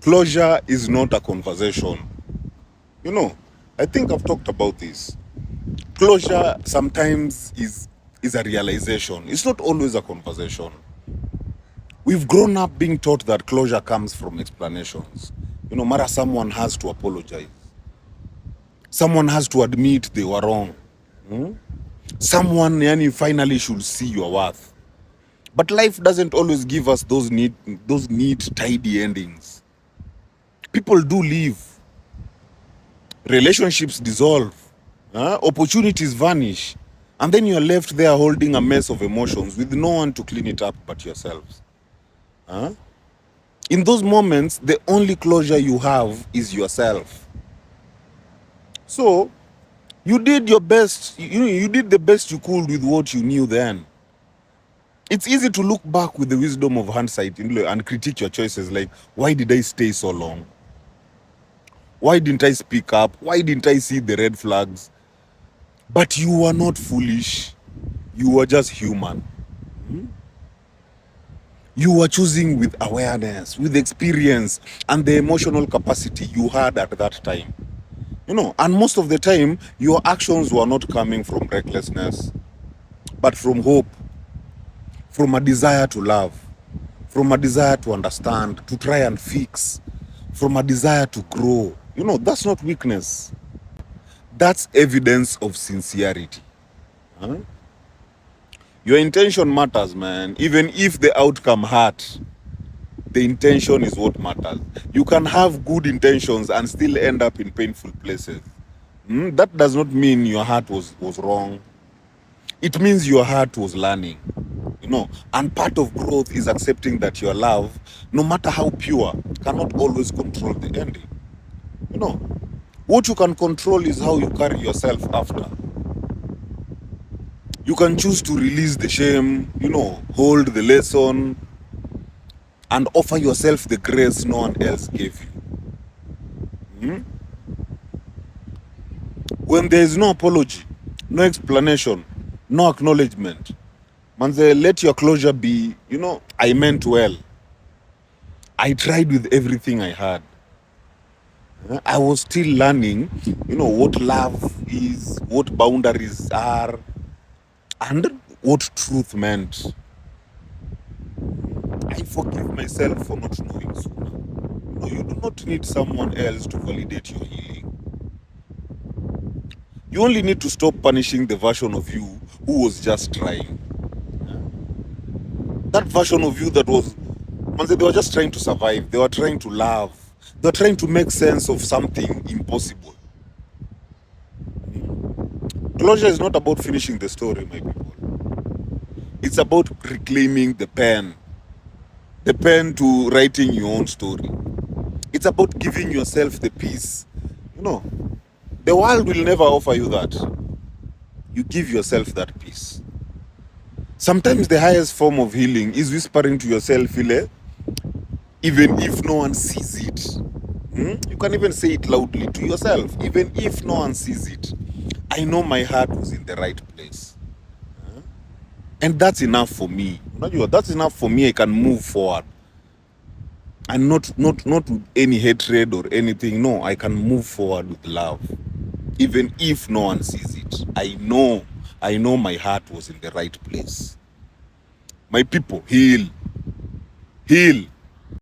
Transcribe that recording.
Closure is not a conversation. You know, I think I've talked about this. Closure sometimes is a realization. It's not always a conversation. We've grown up being taught that closure comes from explanations. Mara someone has to apologize. Someone has to admit they were wrong. Someone finally should see your worth. But life doesn't always give us those neat, tidy endings. People do leave. Relationships dissolve. Opportunities vanish. And then you're left there holding a mess of emotions with no one to clean it up but yourselves. In those moments, the only closure you have is yourself. So, you did your best. You did the best you could with what you knew then. It's easy to look back with the wisdom of hindsight and critique your choices like, why did I stay so long? Why didn't I speak up? Why didn't I see the red flags? But you were not foolish. You were just human. You were choosing with awareness, with experience, and the emotional capacity you had at that time. And most of the time, your actions were not coming from recklessness, but from hope, from a desire to love, from a desire to understand, to try and fix, from a desire to grow. That's not weakness. That's evidence of sincerity. Your intention matters, man. Even if the outcome hurt, the intention is what matters. You can have good intentions and still end up in painful places. That does not mean your heart was wrong. It means your heart was learning. And part of growth is accepting that your love, no matter how pure, cannot always control the ending. What you can control is how you carry yourself after. You can choose to release the shame, hold the lesson, and offer yourself the grace no one else gave you. When there is no apology, no explanation, no acknowledgement, manze, let your closure be, I meant well. I tried with everything I had. I was still learning, what love is, what boundaries are, and what truth meant. I forgive myself for not knowing sooner. You do not need someone else to validate your healing. You only need to stop punishing the version of you who was just trying. That version of you that was, they were just trying to survive. They were trying to love. They were trying to make sense of something impossible. Closure is not about finishing the story, my people. It's about reclaiming the pen to writing your own story. It's about giving yourself the peace. The world will never offer you that. You give yourself that peace. Sometimes the highest form of healing is whispering to yourself, even if no one sees it. You can even say it loudly to yourself, even if no one sees it. I know my heart was in the right place. And that's enough for me. That's enough for me. I can move forward. And not with any hatred or anything. No, I can move forward with love. Even if no one sees it. I know my heart was in the right place. My people, heal. Heal.